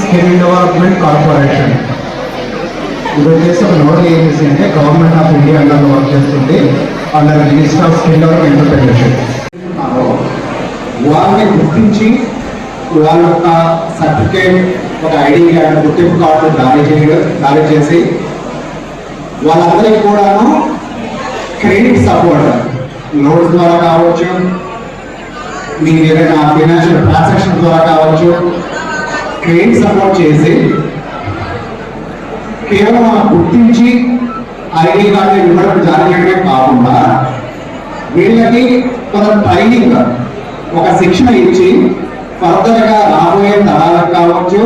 Skill development corporation. ఇది వచ్చేసి ఒక నోడల్ ఏజెన్సీ అంటే గవర్నమెంట్ ఆఫ్ ఇండియా అండర్లో వర్క్ చేస్తుంది, under minister of skill development entrepreneurship. వాళ్ళని గుర్తించి వాళ్ళ యొక్క సర్టిఫికేట్, ఒక ఐడి కార్డు, గుర్తింపు కార్డు జారీ చేసి వాళ్ళందరికీ కూడాను క్రెడిట్ సపోర్ట్ లోన్స్ ద్వారా కావచ్చు, మీకు ఏదైనా ఫైనాన్షియల్ ట్రాన్సాక్షన్ ద్వారా కావచ్చు, క్రెడిట్ సపోర్ట్ చేసి కేవలం గుర్తించి ఐడి కార్డు ఇవ్వడం జారీ చేయడమే కాకుండా వీళ్ళకి కొంత ట్రైనింగ్, ఒక శిక్షణ ఇచ్చి ఫర్దర్గా రాబోయే తరాలకు కావచ్చు,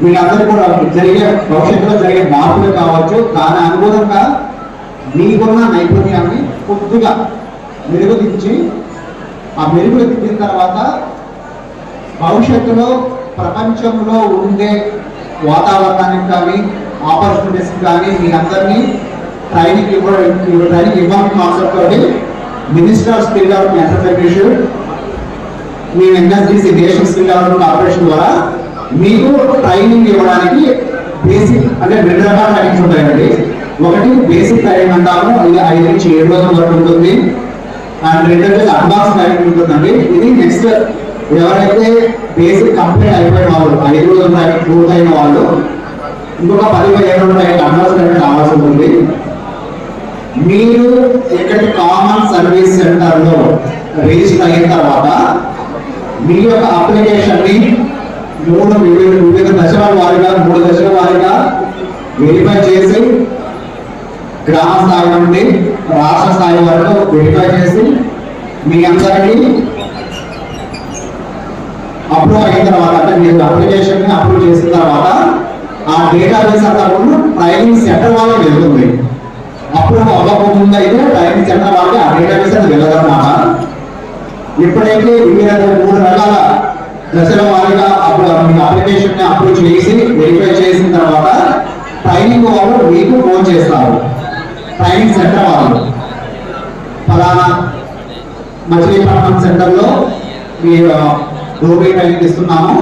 వీళ్ళందరూ కూడా భవిష్యత్తులో జరిగే మార్పులు కావచ్చు, దాని అనుగుణంగా మీకున్న నైపుణ్యాన్ని కొద్దిగా మెరుగుదించి ఆ మెరుగుదిద్దిన తర్వాత భవిష్యత్తులో ప్రపంచంలో ఉండే వాతావరణానికి కానీ ఆపర్చునిటీస్ కానీ మీ అందరినీ ట్రైనింగ్ ఇవ్వడం కాన్సెప్ట్ తోటి minister of skill development entrepreneurship me NSDC national skill development corporation ద్వారా మీకు ట్రైనింగ్ ఇవ్వడానికి బేసిక్ అంటే 2 రకాల ట్రైనింగ్స్ ఉంటాయండి. ఒకటి బేసిక్ ట్రైనింగ్ అంటాము, ఇది 5 నుంచి 7 రోజుల వరకు ఉంటుంది. అండ్ రెండోది అడ్వాన్స్ ట్రైనింగ్ ఉంటుందండి. ఇది నెక్స్ట్ ఎవరైతే బేసిక్ కంప్లీట్ అయిపోయిన వాళ్ళు, 5 రోజుల ట్రైనింగ్ పూర్తయిన వాళ్ళు ఇంకొక 10-15 రోజుల ట్రైనింగ్ అడ్వాన్స్ ట్రైనింగ్ కావాల్సి ఉంటుంది. మీరు ఇక్కడ కామన్ సర్వీస్ సెంటర్లో రిజిస్టర్ అయిన తర్వాత మీ యొక్క అప్లికేషన్ ని వివిధ దశల వారీగా 3 దశల వారీగా వెరిఫై చేసి గ్రామ స్థాయి నుండి రాష్ట్ర స్థాయి వరకు వెరిఫై చేసి మీ అందరికీ అప్రూవ్ అయిన తర్వాత, అంటే మీరు అప్లికేషన్ ని అప్రూవ్ చేసిన తర్వాత ఆ డేటాబేస్ అంతా కూడా ట్రైనింగ్ సెంటర్ వాళ్ళకి వెళ్తుంది. అప్రూవ్ అవ్వకముందు అయితే ట్రైనింగ్ సెంటర్ వాళ్ళకి ఆ డేటాబేస్ అది వెళ్ళదన్నమాట. ఎప్పుడైతే వివిధ 3 రకాల దశల వారీగా మీ అప్లికేషన్ ని అప్రూవ్ చేసి వెరిఫై చేసిన తర్వాత ట్రైనింగ్ వాళ్ళు మీకు ఫోన్ చేస్తారు. ట్రైనింగ్ సెంటర్ వాళ్ళు ఫలానా మచిలీపట్నం సెంటర్లో మీ డోబీ ట్రైనింగ్ ఇస్తున్నాము,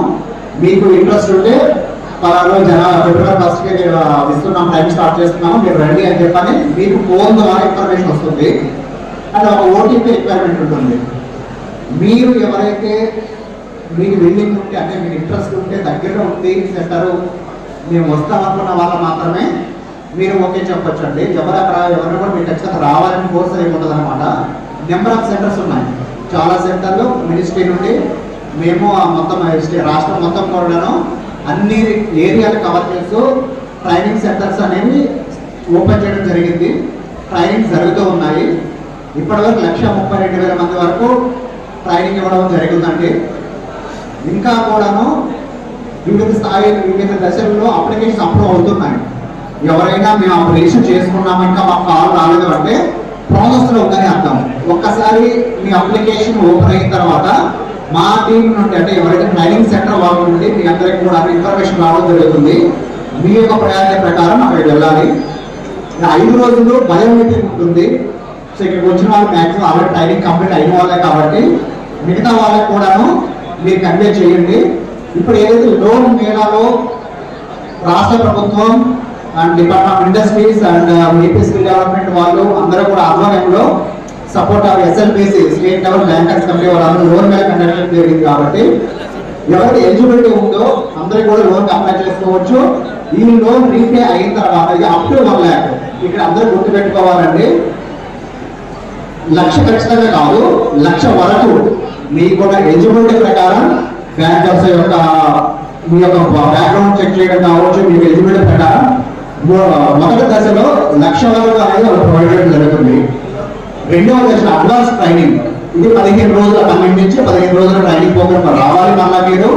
మీకు ఇంట్రెస్ట్ ఉంటే ఫలానా ఫిబ్రవరి 1st ఇస్తున్నాము, టైం స్టార్ట్ చేస్తున్నాము, మీరు రండి అని చెప్పని మీకు ఫోన్ ద్వారా ఇన్ఫర్మేషన్ వస్తుంది. అంటే ఒక ఓటీపీ రిక్వైర్మెంట్ ఉంటుంది. మీరు ఎవరైతే మీకు విల్లింగ్ ఉంటే, అంటే మీకు ఇంట్రెస్ట్ ఉంటే, దగ్గరలో ఉంది సెంటరు, మేము వస్తామనుకున్న వాళ్ళు మాత్రమే మీరు ఓకే చెప్పొచ్చు అండి. ఎవరైనా కూడా మీరు ఖచ్చితంగా రావాలని ఫోర్స్ అయి ఉంటుంది అనమాట. నెంబర్ ఆఫ్ సెంటర్స్ ఉన్నాయి, చాలా సెంటర్లు మినిస్ట్రీ నుండి మేము మొత్తం రాష్ట్రం మొత్తం కూడాను అన్ని ఏరియాలు కవర్ చేస్తూ ట్రైనింగ్ సెంటర్స్ అనేవి ఓపెన్ చేయడం జరిగింది. ట్రైనింగ్ జరుగుతూ ఉన్నాయి. ఇప్పటివరకు 132,000 మంది వరకు ట్రైనింగ్ ఇవ్వడం జరిగిందండి. ఇంకా కూడాను వివిధ దశల్లో అప్లికేషన్ అప్రూవ్ అవుతున్నాయి. ఎవరైనా మేము అప్లికేషన్ చేసుకున్నాం ఇంకా మాకు కాల్ రాలేదు అంటే ప్రాసెస్లో ఉందని అర్థం. ఒక్కసారి మీ అప్లికేషన్ ఓపెన్ అయిన తర్వాత మా టీం నుండి, అంటే ఎవరైతే ట్రైనింగ్ సెంటర్ వాళ్ళ నుండి మీ అందరికీ కూడా ఇన్ఫర్మేషన్ రావడం జరుగుతుంది. మీ యొక్క ప్రయాణ ప్రకారం అక్కడికి వెళ్ళాలి. 5 రోజులు బయోమెట్రిక్ ఉంటుంది. సో ఇక్కడికి వచ్చిన వాళ్ళు మ్యాక్సిమం ఆల్రెడీ ట్రైనింగ్ కంప్లీట్ అయిన వాళ్ళే కాబట్టి మిగతా వాళ్ళకి కూడాను మీరు కన్వే చేయండి. ఇప్పుడు ఏదైతే లోన్ మేళాలో రాష్ట్ర ప్రభుత్వం and department of industries and AP skill development వాళ్ళు అందరూ కూడా ఆధ్వర్యంలో support of SLBC state level bankers committee వాళ్ళందరూ లోన్ మేళ కండక్ట్ జరిగింది కాబట్టి ఎవరికి ఎలిజిబిలిటీ ఉందో అందరికీ కూడా లోన్ అప్లై చేసుకోవచ్చు. ఈ లోన్ రీపే అయిన తర్వాత ఇది అప్ టు 1 lakh. ఇక్కడ అందరూ గుర్తుపెట్టుకోవాలండి, 1,00,000 ఖచ్చితంగా కాదు, 1,00,000 వరకు మీకు కూడా ఎలిజిబిలిటీ ప్రకారం బ్యాంకర్స్ యొక్క మీ యొక్క బ్యాక్గ్రౌండ్ చెక్ చేయడం కావచ్చు. మీకు ఎలిజిబిలిటీ ప్రకారం మొదటి దశలో 1,00,000 వరకు అనేది ప్రొవైడ్ చేయడం జరుగుతుంది. రెండవ దశ అడ్వాన్స్ ట్రైనింగ్, ఇది 12 నుంచి 15 రోజుల ట్రైనింగ్ ప్రోగ్రామ్ రావాలి. మళ్ళీ మీరు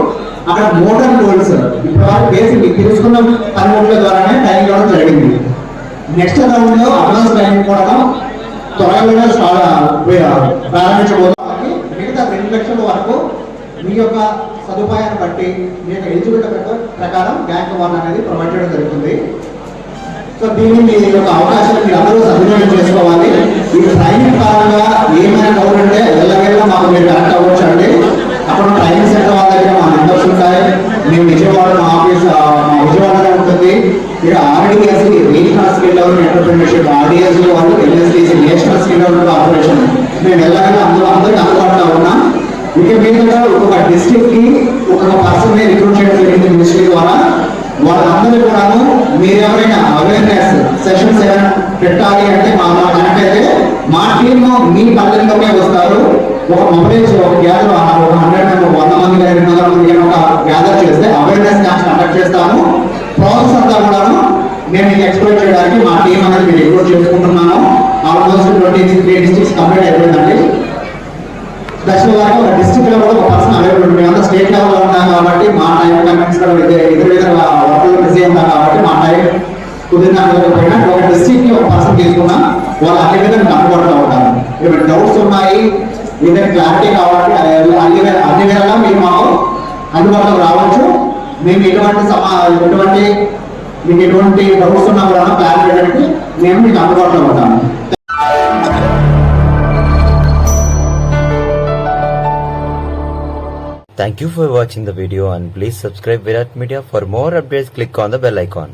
అక్కడ మోడర్న్ టూల్స్ ఇప్పుడు బేసిక్ తెలుసుకున్న పనిముట్ల ద్వారానే ట్రైనింగ్ ఇవ్వడం జరిగింది. నెక్స్ట్ రౌండ్ లో అడ్వాన్స్ ట్రైనింగ్ కూడా త్వరగా ప్రారంభించబోతుంది. మిగతా 2 లక్షల వరకు మీ యొక్క సదుపాయాన్ని బట్టి మీ యొక్క ఎలిజిబిలిటీ ప్రకారం బ్యాంక్ వాళ్ళు అనేది ప్రొవైడ్ చేయడం జరుగుతుంది. సో దీన్ని మీ యొక్క అవకాశాన్ని మీరు అందరూ సద్వినియోగం చేసుకోవాలి. ఈ ట్రైనింగ్ పరంగా ఏమైనా డౌట్ ఉంటే ఎల్లవేళ మాకు మీరు కనెక్ట్ అవ్వచ్చు అండి. అక్కడ ట్రైనింగ్ సెంటర్ వాళ్ళ దగ్గర మా నెంబర్స్ ఉంటాయి. మేము విజయవాడ మా ఆఫీస్ మేము ఎలాగైనా అందరికి అందుబాటులో ఉన్నాం. ఇక మీద ఒక డిస్ట్రిక్ట్ కి ఒక పర్సన్ రిక్రూట్ చేయడం జరిగింది మినిస్ట్రీ ద్వారా. వాళ్ళందరూ కూడాను మీరు ఎవరైనా అవేర్నెస్ సెషన్స్ ఏమైనా పెట్టాలి అంటే కనెక్ట్ అయితే మా టీమ్ మీ పల్లెల్లోనే వస్తారు. ఒక మొబైల్స్ ఒక గ్యాదర్ ఒక 100 మంది 200 మంది ఒక గ్యాదర్ చేస్తే అవేర్నెస్ క్యాంప్స్ కండక్ట్ చేస్తాము. ప్రాసెస్ అంతా కూడాను మేము ఎక్స్ప్లోర్ చేయడానికి మా టీం అనేది మీరు రిక్రూట్ చేసుకుంటున్నాము. ఆల్మోస్ట్ 23 డిస్ట్రిక్ట్స్ కంప్లీట్ అయిపోయిందండి. స్పెషల్ గా ఒక డిస్ట్రిక్ట్ లో కూడా ఒక పర్సన్ అవైలబుల్. మేమంతా స్టేట్ లెవెల్ లో ఉన్నాం కాబట్టి మా టైం కమిట్స్ కూడా ఇతర వర్క్లో బిజీ ఉంటాం కాబట్టి మా టైం కుదిరినకపోయినా ఒక డిస్ట్రిక్ట్ కి ఒక పర్సన్ తీసుకున్నా వాళ్ళు అన్ని విధంగా అందుబాటులో ఉంటారు. ఏమైనా డౌట్స్ ఉన్నాయి, ఏదైనా క్లారిటీ కావాలి అన్ని వేళలా మీరు మాకు అందుబాటులో రావచ్చు. మేము మీకు ఎటువంటి డౌట్స్ ఉన్నా కూడా ప్లాన్ చేయడానికి మేము మీకు అందుబాటులో ఉంటాము. Thank you for watching the video and please subscribe Virat Media. For more updates, click on the bell icon.